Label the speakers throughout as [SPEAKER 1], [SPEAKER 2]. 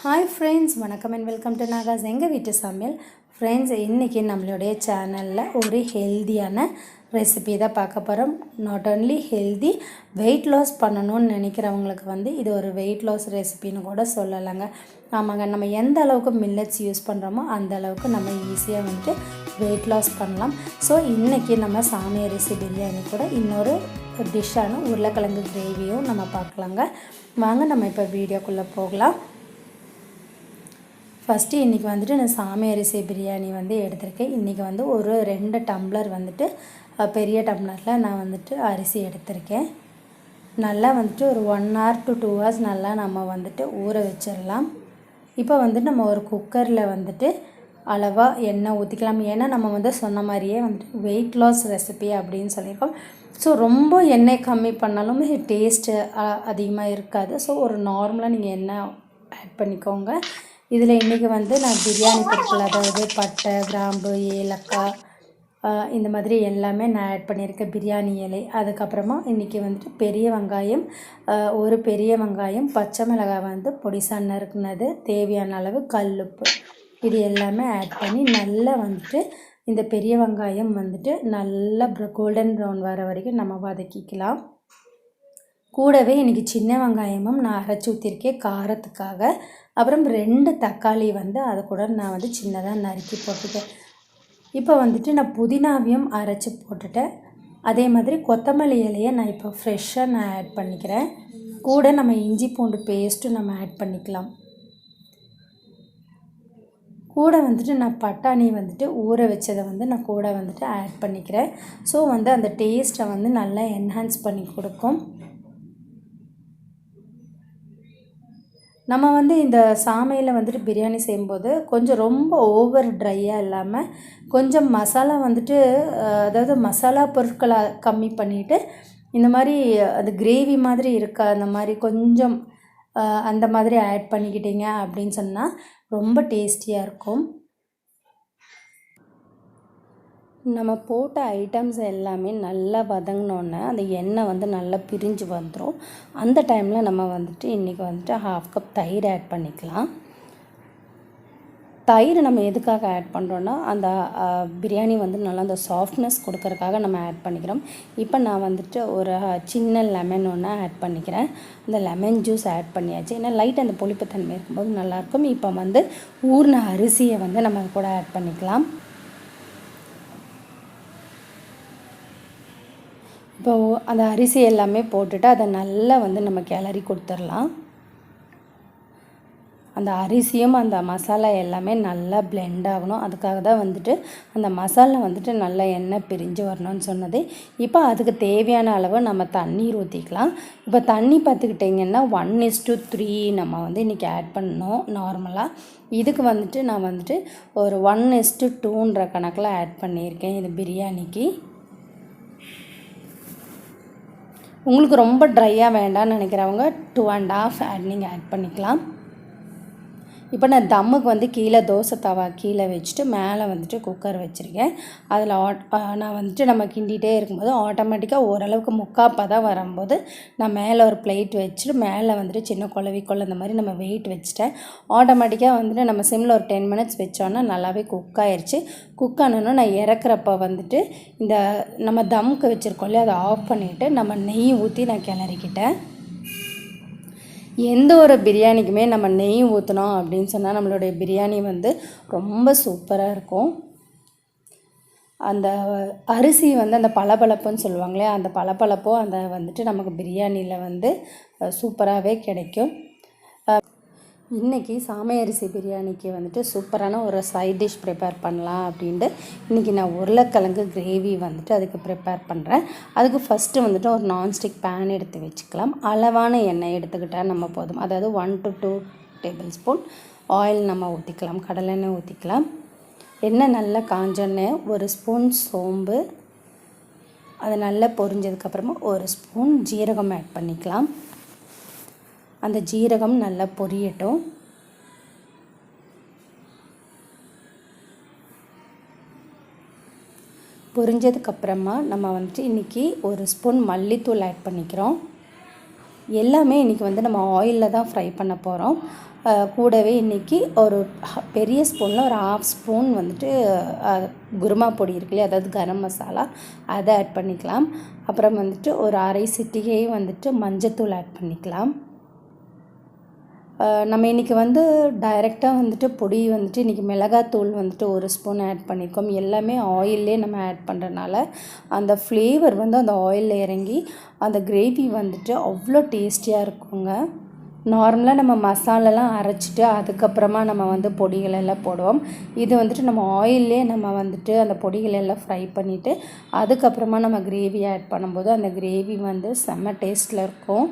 [SPEAKER 1] Hi friends, வணக்கம் and welcome to நாகாஸ் எங்கள் வீட்டு சமையல். ஃப்ரெண்ட்ஸ், இன்றைக்கி நம்மளுடைய சேனலில் ஒரு ஹெல்த்தியான ரெசிபி தான் பார்க்க போகிறோம். Not only healthy, weight loss பண்ணணும்னு நினைக்கிறவங்களுக்கு இது ஒரு வெயிட் லாஸ் ரெசிபின்னு கூட சொல்லலாங்க. ஆமாங்க, நம்ம எந்த அளவுக்கு மில்லட்ஸ் யூஸ் பண்ணுறோமோ அந்த அளவுக்கு நம்ம ஈஸியாக வெயிட் லாஸ் பண்ணலாம். ஸோ இன்றைக்கி நம்ம சாமி அரிசி பிரியாணி கூட இன்னொரு டிஷ்ஷான உருளைக்கிழங்கு கிரேவியும் நம்ம பார்க்கலாங்க. வாங்க நம்ம இப்போ வீடியோக்குள்ளே போகலாம். ஃபஸ்ட்டு இன்றைக்கி நான் சாமி அரிசி பிரியாணி எடுத்திருக்கேன். இன்றைக்கி ஒரு 2 டம்ளர் பெரிய டம்ளரில் நான் அரிசி எடுத்திருக்கேன். நல்லா ஒரு 1 hour to 2 hours நல்லா நம்ம ஊற வச்சிடலாம். இப்போ நம்ம ஒரு குக்கரில் அளவாக எண்ணெய் ஊற்றிக்கலாம். ஏன்னா நம்ம சொன்ன மாதிரியே வெயிட் லாஸ் ரெசிபி அப்படின்னு சொல்லியிருக்கோம். ஸோ ரொம்ப எண்ணெய் கம்மி பண்ணாலும் டேஸ்ட்டு அதிகமாக இருக்காது. ஸோ ஒரு நார்மலாக நீங்கள் எண்ணெய் ஆட் பண்ணிக்கோங்க. இதில் இன்றைக்கி நான் பிரியாணி பொருட்கள், அதாவது பட்டை, கிராம்பு, ஏலக்காய், இந்த மாதிரி எல்லாமே நான் ஆட் பண்ணியிருக்கேன். பிரியாணி இலை, அதுக்கப்புறமா இன்றைக்கி பெரிய வெங்காயம், ஒரு பெரிய வெங்காயம், பச்சை மிளகாய் பொடிசா நறுக்குனது, தேவையான அளவு கல்லுப்பு, இது எல்லாமே ஆட் பண்ணி நல்லா இந்த பெரிய வெங்காயம் நல்லா கோல்டன் ப்ரௌன் வர வரைக்கும் நம்ம வதக்கிக்கலாம். கூடவே இன்றைக்கி சின்ன வெங்காயமும் நான் அரைச்சி ஊற்றிருக்கேன் காரத்துக்காக. அப்புறம் 2 தக்காளி அதை கூட நான் சின்னதாக நறுக்கி போட்டுட்டேன். இப்போ நான் புதினாவையும் அரைச்சி போட்டுட்டேன். அதே மாதிரி கொத்தமல்லி இலையை நான் இப்போ ஃப்ரெஷ்ஷாக நான் ஆட் பண்ணிக்கிறேன். கூட நம்ம இஞ்சி பூண்டு பேஸ்ட்டும் நம்ம ஆட் பண்ணிக்கலாம். கூட நான் பட்டாணி ஊற வச்சதை நான் கூட ஆட் பண்ணிக்கிறேன். ஸோ அந்த டேஸ்ட்டை நல்லா என்ஹான்ஸ் பண்ணி கொடுக்கும். நம்ம இந்த சாமையில் பிரியாணி செய்யும்போது கொஞ்சம் ரொம்ப ஓவர் ட்ரையாக இல்லாமல் கொஞ்சம் மசாலா அதாவது மசாலா பொருட்களை கம்மி பண்ணிவிட்டு இந்த மாதிரி அது கிரேவி மாதிரி இருக்கா, அந்த மாதிரி கொஞ்சம் அந்த மாதிரி ஆட் பண்ணிக்கிட்டீங்க அப்படின்னு சொன்னால் ரொம்ப டேஸ்டியாக இருக்கும். நம்ம போட்ட ஐட்டம்ஸ் எல்லாமே நல்லா வதங்கினோன்னே அந்த எண்ணெய் நல்லா பிரிஞ்சு வந்துடும். அந்த டைமில் நம்ம இன்றைக்கி 1/2 கப் தயிர் ஆட் பண்ணிக்கலாம். தயிர் நம்ம எதுக்காக ஆட் பண்ணுறோன்னா அந்த பிரியாணி நல்லா அந்த சாஃப்ட்னஸ் கொடுக்கறதுக்காக நம்ம ஆட் பண்ணிக்கிறோம். இப்போ நான் ஒரு சின்ன லெமன் ஒன்று ஆட் பண்ணிக்கிறேன். அந்த லெமன் ஜூஸ் ஆட் பண்ணியாச்சு. ஏன்னா லைட் அந்த புளிப்புத்தன்மை இருக்கும்போது நல்லாயிருக்கும். இப்போ ஊறின அரிசியை நம்ம கூட ஆட் பண்ணிக்கலாம். இப்போ அந்த அரிசி எல்லாமே போட்டுட்டு அதை நல்லா நம்ம கிளறி கொடுத்துடலாம். அந்த அரிசியும் அந்த மசாலா எல்லாமே நல்லா பிளெண்ட் ஆகணும். அதுக்காக தான் அந்த மசாலா நல்லா எண்ணெய் பிரிஞ்சு வரணும்னு சொன்னது. இப்போ அதுக்கு தேவையான அளவு நம்ம தண்ணீர் ஊற்றிக்கலாம். இப்போ தண்ணி பார்த்துக்கிட்டிங்கன்னா 1:3 நம்ம இன்றைக்கி ஆட் பண்ணணும். நார்மலாக இதுக்கு நான் ஒரு 1:2ன்ற கணக்கில் ஆட் பண்ணியிருக்கேன் இது பிரியாணிக்கு. உங்களுக்கு ரொம்ப ட்ரையாக வேண்டாம்னு நினைக்கிறவங்க 2.5 நீங்கள் ஆட் பண்ணிக்கலாம். இப்போ நான் தம்முக்கு கீழே தோசை தவா கீழே வச்சுட்டு மேலே குக்கர் வச்சுருக்கேன். அதில் நான் நம்ம கிண்டிகிட்டே இருக்கும்போது ஆட்டோமேட்டிக்காக ஓரளவுக்கு முக்காப்பதம் வரும்போது நான் மேலே ஒரு பிளேட் வச்சுட்டு மேலே சின்ன குழவிக்குள்ள இந்த மாதிரி நம்ம வெயிட் வச்சுட்டேன். ஆட்டோமேட்டிக்காக நம்ம சிம்மில் ஒரு 10 minutes வச்சோன்னா நல்லாவே குக் ஆயிடுச்சு. குக் ஆனோன்னா நான் இறக்குறப்ப இந்த நம்ம தம்முக்கு வச்சுருக்கோம் இல்லையா, அதை ஆஃப் பண்ணிவிட்டு நம்ம நெய் ஊற்றி நான் கிளறிக்கிட்டேன். எந்த ஒரு பிரியாணிக்குமே நம்ம நெய் ஊற்றினோம் அப்படின்னு சொன்னால் நம்மளுடைய பிரியாணி ரொம்ப சூப்பராக இருக்கும். அந்த அரிசி அந்த பளபளப்புன்னு சொல்லுவாங்களே, அந்த பளபளப்போ அந்த நமக்கு பிரியாணியில் சூப்பராகவே கிடைக்கும். இன்றைக்கி சாமை அரிசி பிரியாணிக்கு சூப்பரான ஒரு சைட் டிஷ் ப்ரிப்பேர் பண்ணலாம் அப்படின்ட்டு இன்றைக்கி நான் உருளைக்கிழங்கு கிரேவி அதுக்கு ப்ரிப்பேர் பண்ணுறேன். அதுக்கு ஃபஸ்ட்டு ஒரு நான்ஸ்டிக் பேன் எடுத்து வச்சுக்கலாம். அளவான எண்ணெய் எடுத்துக்கிட்டால் நம்ம போதும். அதாவது 1 to 2 tablespoon ஆயில் நம்ம ஊற்றிக்கலாம். கடலெண்ணெய் ஊற்றிக்கலாம். எண்ணெய் நல்லா காஞ்சோன்னே 1 ஸ்பூன் சோம்பு, அது நல்லா பொரிஞ்சதுக்கப்புறமா 1 ஸ்பூன் ஜீரகம் ஆட் பண்ணிக்கலாம். அந்த ஜீரகம் நல்லா பொரியட்டும். பொரிஞ்சதுக்கப்புறமா நம்ம இன்றைக்கி 1 ஸ்பூன் மல்லித்தூள் ஆட் பண்ணிக்கிறோம். எல்லாமே இன்றைக்கி வந்து நம்ம ஆயிலில் தான் ஃப்ரை பண்ண போகிறோம். கூடவே இன்றைக்கி ஒரு பெரிய ஸ்பூனில் ஒரு 1/2 ஸ்பூன் வந்துட்டு குருமா பொடி இருக்கு இல்லையா, அதாவது கரம் மசாலா, அதை ஆட் பண்ணிக்கலாம். அப்புறம் வந்துட்டு ஒரு 1/2 சிட்டிகை வந்துட்டு மஞ்சத்தூள் ஆட் பண்ணிக்கலாம். நம்ம இன்றைக்கி வந்து டைரெக்டாக வந்துட்டு பொடி வந்துட்டு இன்றைக்கி மிளகாத்தூள் வந்துட்டு 1 ஸ்பூன் ஆட் பண்ணியிருக்கோம். எல்லாமே ஆயிலே நம்ம ஆட் பண்ணுறனால அந்த ஃப்ளேவர் வந்து அந்த ஆயிலில் இறங்கி அந்த கிரேவி வந்துட்டு அவ்வளோ டேஸ்டியாக இருக்குங்க. நார்மலாக நம்ம மசாலாலாம் அரைச்சிட்டு அதுக்கப்புறமா நம்ம வந்து பொடிகளெல்லாம் போடுவோம். இது வந்துட்டு நம்ம ஆயிலே நம்ம வந்துட்டு அந்த பொடிகளெல்லாம் ஃப்ரை பண்ணிவிட்டு அதுக்கப்புறமா நம்ம கிரேவி ஆட் பண்ணும்போது அந்த கிரேவி வந்து செம்ம டேஸ்ட்டில் இருக்கும்.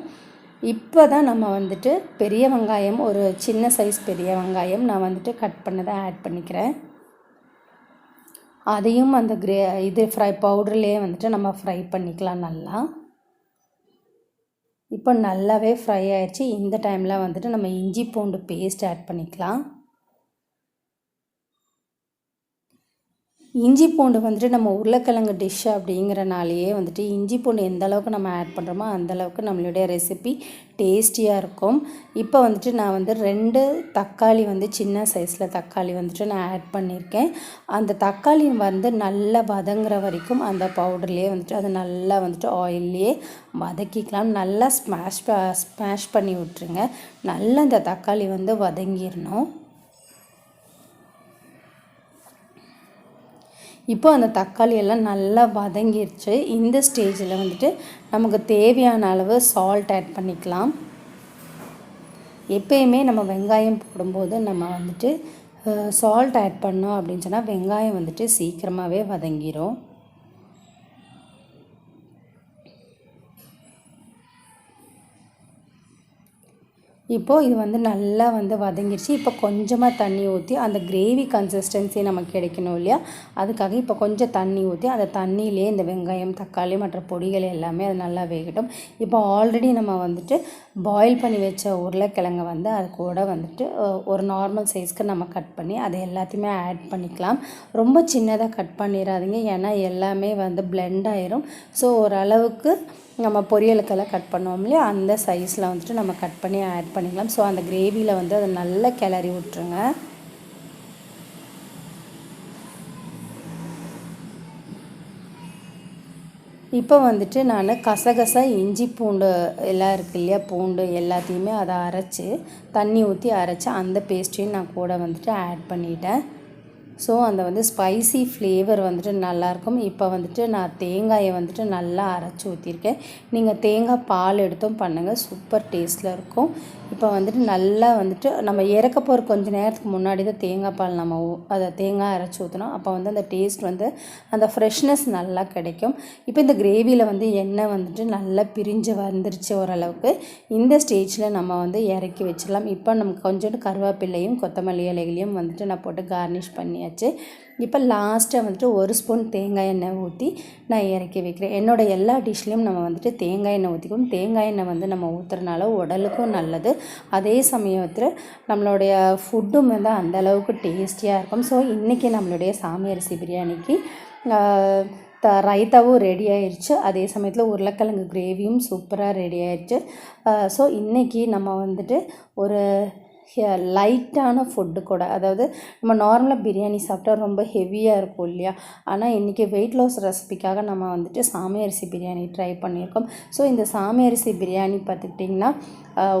[SPEAKER 1] இப்போ தான் நம்ம வந்துட்டு பெரிய வெங்காயம், ஒரு சின்ன சைஸ் பெரிய வெங்காயம் நான் வந்துட்டு கட் பண்ணதை ஆட் பண்ணிக்கிறேன். அதையும் அந்த இது ஃப்ரை பவுடர்லேயே வந்துட்டு நம்ம ஃப்ரை பண்ணிக்கலாம் நல்லா. இப்போ நல்லாவே ஃப்ரை ஆயிடுச்சு. இந்த டைமில் வந்துட்டு நம்ம இஞ்சி பூண்டு பேஸ்ட் ஆட் பண்ணிக்கலாம். இஞ்சி பூண்டு வந்துட்டு நம்ம உருளைக்கிழங்கு டிஷ் அப்படிங்கிறனாலேயே வந்துட்டு இஞ்சி பூண்டு எந்த அளவுக்கு நம்ம ஆட் பண்ணுறோமோ அந்தளவுக்கு நம்மளுடைய ரெசிபி டேஸ்டியாக இருக்கும். இப்போ வந்துட்டு நான் வந்து 2 தக்காளி வந்து சின்ன சைஸில் தக்காளி வந்துட்டு நான் ஆட் பண்ணியிருக்கேன். அந்த தக்காளி வந்து நல்லா வதங்குற வரைக்கும் அந்த பவுடர்லேயே வந்துட்டு அதை நல்லா வந்துட்டு ஆயில்லையே வதக்கிக்கலாம். நல்லா ஸ்மாஷ் பண்ணி விட்டுருங்க. நல்லா அந்த தக்காளி வந்து வதங்கிடணும். இப்போ அந்த தக்காளி எல்லாம் நல்லா வதங்கிடுச்சு. இந்த ஸ்டேஜில் வந்துட்டு நமக்கு தேவையான அளவு சால்ட் ஆட் பண்ணிக்கலாம். எப்பயுமே நம்ம வெங்காயம் போடும்போது நம்ம வந்துட்டு சால்ட் ஆட் பண்ணோம் அப்படின்னு சொன்னால் வெங்காயம் வந்துட்டு சீக்கிரமாகவே வதங்கிடும். இப்போது இது வந்து நல்லா வந்து வதங்கிடுச்சு. இப்போ கொஞ்சமாக தண்ணி ஊற்றி அந்த கிரேவி கன்சிஸ்டன்சி நமக்கு கிடைக்கணும் இல்லையா, அதுக்காக இப்போ கொஞ்சம் தண்ணி ஊற்றி அந்த தண்ணியிலே இந்த வெங்காயம், தக்காளி மற்ற பொடிகள் எல்லாமே அது நல்லா வேகட்டும். இப்போ ஆல்ரெடி நம்ம வந்துட்டு பாயில் பண்ணி வச்ச உருளைக்கிழங்கை வந்து அது கூட வந்துட்டு ஒரு நார்மல் சைஸ்க்கு நம்ம கட் பண்ணி அதை எல்லாத்தையுமே ஆட் பண்ணிக்கலாம். ரொம்ப சின்னதாக கட் பண்ணிடாதீங்க, ஏன்னா எல்லாமே வந்து பிளெண்ட் ஆயிரும். ஸோ ஓரளவுக்கு நம்ம பொரியலுக்கெல்லாம் கட் பண்ணுவோம் இல்லையா, அந்த சைஸில் வந்துட்டு நம்ம கட் பண்ணி ஆட் பண்ணிக்கலாம். ஸோ அந்த கிரேவியில் வந்து அதை நல்லா கிளறி விட்ருங்க. இப்போ வந்துட்டு நான் கசகசா, இஞ்சி பூண்டு எல்லாம் இருக்குது இல்லையா, பூண்டு எல்லாத்தையுமே அதை அரைச்சி தண்ணி ஊற்றி அரைச்சி அந்த பேஸ்ட்டையும் நான் கூட வந்துட்டு ஆட் பண்ணிட்டேன். ஸோ அந்த வந்து ஸ்பைசி ஃப்ளேவர் வந்துட்டு நல்லாயிருக்கும். இப்போ வந்துட்டு நான் தேங்காயை வந்துட்டு நல்லா அரைச்சி ஊற்றிருக்கேன். நீங்கள் தேங்காய் பால் எடுத்தும் பண்ணுங்கள், சூப்பர் டேஸ்ட்டில் இருக்கும். இப்போ வந்துட்டு நல்லா வந்துட்டு நம்ம இறக்க போகிற கொஞ்சம் நேரத்துக்கு முன்னாடி தான் தேங்காய் பால் நம்ம அதை தேங்காய் அரைச்சி ஊற்றணும். அப்போ வந்து அந்த டேஸ்ட் வந்து அந்த ஃப்ரெஷ்னஸ் நல்லா கிடைக்கும். இப்போ இந்த கிரேவியில் வந்து எண்ணெய் வந்துட்டு நல்லா பிரிஞ்சு வந்துருச்சு ஓரளவுக்கு. இந்த ஸ்டேஜில் நம்ம வந்து இறக்கி வச்சிடலாம். இப்போ நமக்கு கொஞ்சோண்டு கருவேப்பிலையும் கொத்தமல்லி இலைகளையும் வந்துட்டு நான் போட்டு கார்னிஷ் பண்ணியாச்சு. இப்போ லாஸ்ட்டாக வந்துட்டு 1 ஸ்பூன் தேங்காய் எண்ணெய் ஊற்றி நான் இறக்கி வைக்கிறேன். என்னோடய எல்லா டிஷ்லேயும் நம்ம வந்துட்டு தேங்காய் எண்ணெய் ஊற்றிக்கணும். தேங்காய் எண்ணெய் வந்து நம்ம ஊற்றுறனால உடலுக்கும் நல்லது, அதே சமயத்தில் நம்மளுடைய ஃபுட்டும் வந்து அந்தளவுக்கு டேஸ்டியாக இருக்கும். ஸோ இன்றைக்கி நம்மளுடைய சாமி அரிசி பிரியாணிக்கு ரைத்தாவும் ரெடி ஆயிடுச்சு, அதே சமயத்தில் உருளைக்கிழங்கு கிரேவியும் சூப்பராக ரெடி ஆயிடுச்சு. ஸோ இன்றைக்கி நம்ம வந்துட்டு ஒரு லைட்டான ஃபுட்டு கூட, அதாவது நம்ம நார்மலாக பிரியாணி சாப்பிட்டா ரொம்ப ஹெவியாக இருக்கும் இல்லையா, ஆனால் இன்றைக்கி வெயிட் லாஸ் ரெசிபிக்காக நம்ம வந்துட்டு சாமி அரிசி பிரியாணி ட்ரை பண்ணியிருக்கோம். ஸோ இந்த சாமி அரிசி பிரியாணி பார்த்துக்கிட்டிங்கன்னா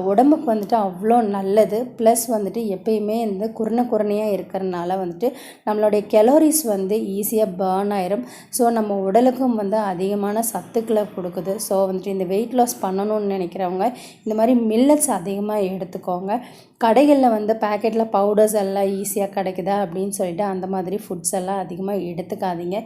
[SPEAKER 1] உடம்புக்கு வந்துட்டு அவ்வளோ நல்லது. ப்ளஸ் வந்துட்டு எப்பயுமே இந்த குருணையாக இருக்கிறனால வந்துட்டு நம்மளுடைய கலோரிஸ் வந்து ஈஸியாக பர்ன் ஆயிரும். ஸோ நம்ம உடலுக்கும் வந்து அதிகமான சத்துக்களை கொடுக்குது. ஸோ வந்துட்டு இந்த வெயிட் லாஸ் பண்ணணும்னு நினைக்கிறவங்க இந்த மாதிரி மில்லட்ஸ் அதிகமாக எடுத்துக்கோங்க. கடைகளில் வந்து பேக்கெட்டில் பவுடர்ஸ் எல்லாம் ஈஸியாக கிடைக்குதா அப்படின்னு சொல்லிட்டு அந்த மாதிரி ஃபுட்ஸ் எல்லாம் அதிகமாக எடுத்துக்காதீங்க.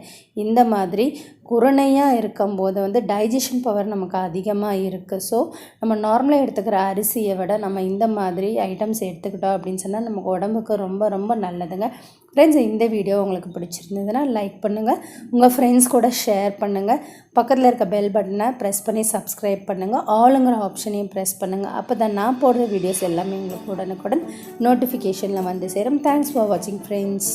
[SPEAKER 1] இந்த மாதிரி குருணையாக இருக்கும்போது வந்து டைஜஷன் பவர் நமக்கு அதிகமாக இருக்குது. ஸோ நம்ம நார்மலாக எடுத்துக்கிற அரிசியை விட நம்ம இந்த மாதிரி ஐட்டம்ஸ் எடுத்துக்கிட்டோம் அப்படின்னு சொன்னால் நமக்கு உடம்புக்கு ரொம்ப ரொம்ப நல்லதுங்க. ஃப்ரெண்ட்ஸ், இந்த வீடியோ உங்களுக்கு பிடிச்சிருந்ததுன்னா லைக் பண்ணுங்கள், உங்கள் ஃப்ரெண்ட்ஸ் கூட ஷேர் பண்ணுங்கள், பக்கத்தில் இருக்க பெல் பட்டனை ப்ரெஸ் பண்ணி சப்ஸ்கிரைப் பண்ணுங்கள், ஆளுங்கிற ஆப்ஷனையும் ப்ரெஸ் பண்ணுங்கள். அப்போ தான் நான் போடுற வீடியோஸ் எல்லாமே உங்களுக்கு உடனுக்குடன் நோட்டிஃபிகேஷனில் வந்து சேரும். தேங்க்ஸ் ஃபார் வாட்சிங் ஃப்ரெண்ட்ஸ்.